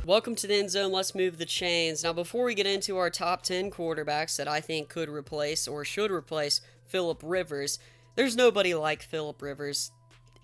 Welcome to the End Zone. Let's move the chains. Now, before we get into our top 10 quarterbacks that I think could replace or should replace Phillip Rivers, there's nobody like Phillip Rivers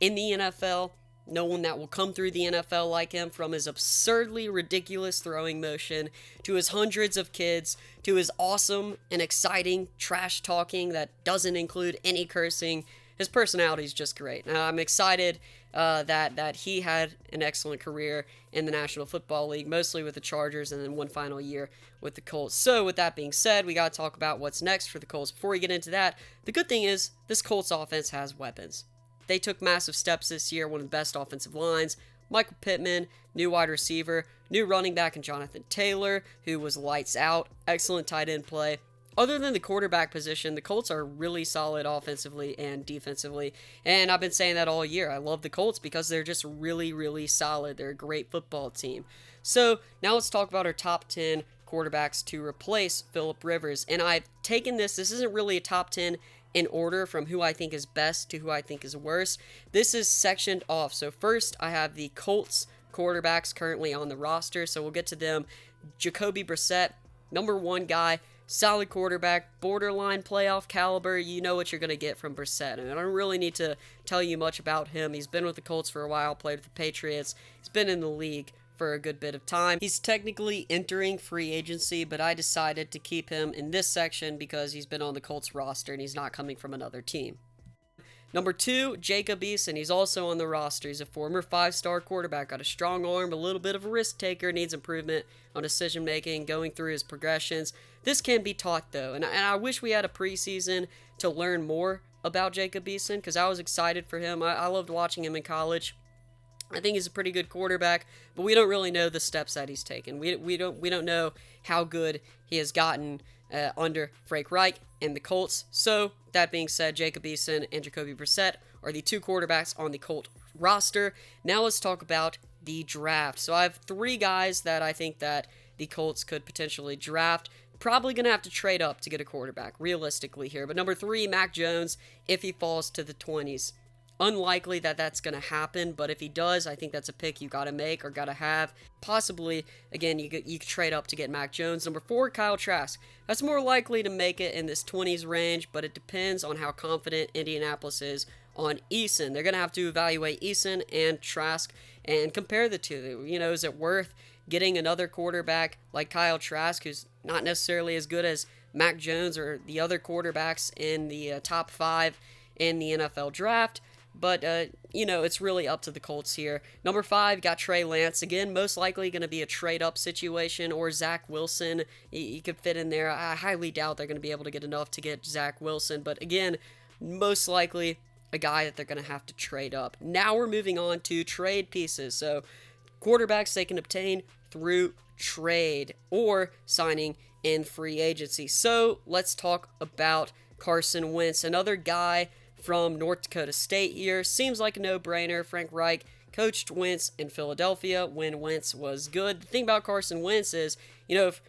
in the NFL. No one that will come through the NFL like him, from his absurdly ridiculous throwing motion to his hundreds of kids to his awesome and exciting trash talking that doesn't include any cursing. His personality is just great. Now, I'm excited that he had an excellent career in the National Football League, mostly with the Chargers, and then one final year with the Colts. So, with that being said, we got to talk about what's next for the Colts. Before we get into that, the good thing is this Colts offense has weapons. They took massive steps this year, one of the best offensive lines. Michael Pittman, new wide receiver, new running back in Jonathan Taylor, who was lights out, excellent tight end play. Other than the quarterback position, the Colts are really solid offensively and defensively, and I've been saying that all year. I love the Colts because they're just really, really solid. They're a great football team. So now let's talk about our top 10 quarterbacks to replace Phillip Rivers, and I've taken this isn't really a top 10 in order from who I think is best to who I think is worst. This is sectioned off. So first, I have the Colts quarterbacks currently on the roster, so we'll get to them. Jacoby Brissett, number one guy, solid quarterback, borderline playoff caliber. You know what you're going to get from Brissett, and I don't really need to tell you much about him. He's been with the Colts for a while, played with the Patriots. He's been in the league for a good bit of time. He's technically entering free agency, but I decided to keep him in this section because he's been on the Colts roster and he's not coming from another team. Number two, Jacoby Brissett. He's also on the roster. He's a former 5-star quarterback, got a strong arm, a little bit of a risk taker, needs improvement on decision making, going through his progressions. This can be taught though, and I wish we had a preseason to learn more about Jacoby Brissett because I was excited for him. I loved watching him in college. I think he's a pretty good quarterback, but we don't really know the steps that he's taken. We don't know how good he has gotten under Frank Reich and the Colts. So that being said, Jacoby Brissett and Jacoby Brissett are the two quarterbacks on the Colt roster. Now let's talk about the draft. So I have three guys that I think that the Colts could potentially draft. Probably going to have to trade up to get a quarterback, realistically here. But number three, Mac Jones, if he falls to the 20s. Unlikely that that's going to happen, but if he does, I think that's a pick you got to make or got to have. Possibly, again, you could trade up to get Mac Jones. Number four, Kyle Trask. That's more likely to make it in this 20s range, but it depends on how confident Indianapolis is on Eason. They're going to have to evaluate Eason and Trask and compare the two. You know, is it worth getting another quarterback like Kyle Trask, who's not necessarily as good as Mac Jones or the other quarterbacks in the top 5 in the NFL draft? But, it's really up to the Colts here. Number 5, got Trey Lance. Again, most likely going to be a trade-up situation, or Zach Wilson. He could fit in there. I highly doubt they're going to be able to get enough to get Zach Wilson. But, again, most likely a guy that they're going to have to trade up. Now we're moving on to trade pieces. So, quarterbacks they can obtain through trade or signing in free agency. So, let's talk about Carson Wentz, another guy from North Dakota State here. Seems like a no-brainer. Frank Reich coached Wentz in Philadelphia when Wentz was good. The thing about Carson Wentz is, if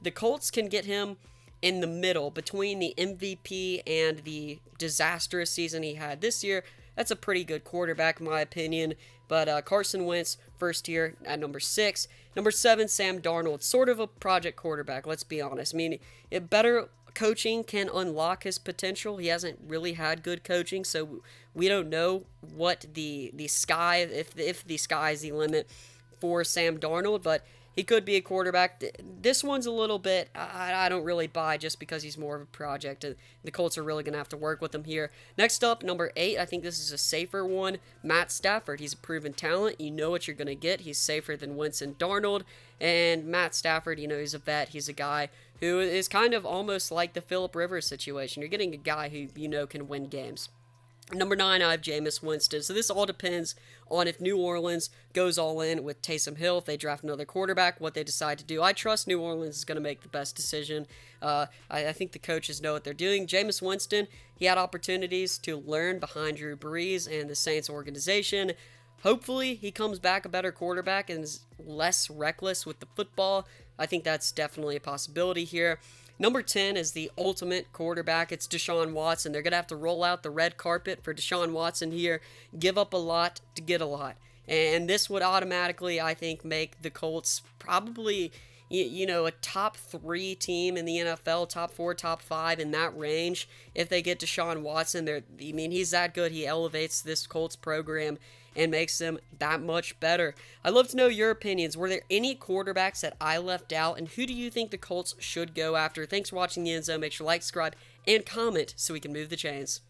the Colts can get him in the middle between the MVP and the disastrous season he had this year, that's a pretty good quarterback in my opinion. But Carson Wentz, first year at number 6. Number 7, Sam Darnold, sort of a project quarterback, let's be honest. I mean, it better coaching can unlock his potential. He hasn't really had good coaching, so we don't know what the sky, if the sky is the limit for Sam Darnold, but he could be a quarterback. This one's a little bit, I don't really buy just because he's more of a project. The Colts are really going to have to work with him here. Next up, number 8, I think this is a safer one, Matt Stafford. He's a proven talent. You know what you're going to get. He's safer than Wentz and Darnold. And Matt Stafford, he's a vet. He's a guy who is kind of almost like the Phillip Rivers situation. You're getting a guy who can win games. Number 9, I have Jameis Winston. So this all depends on if New Orleans goes all in with Taysom Hill, if they draft another quarterback, what they decide to do. I trust New Orleans is going to make the best decision. I think the coaches know what they're doing. Jameis Winston, he had opportunities to learn behind Drew Brees and the Saints organization. Hopefully he comes back a better quarterback and is less reckless with the football. I think that's definitely a possibility here. Number 10 is the ultimate quarterback. It's Deshaun Watson. They're going to have to roll out the red carpet for Deshaun Watson here, give up a lot to get a lot. And this would automatically, I think, make the Colts probably, a top 3 team in the NFL, top 4, top 5 in that range. If they get Deshaun Watson, he's that good. He elevates this Colts program and makes them that much better. I'd love to know your opinions. Were there any quarterbacks that I left out, and who do you think the Colts should go after? Thanks for watching the End Zone. Make sure to like, subscribe, and comment so we can move the chains.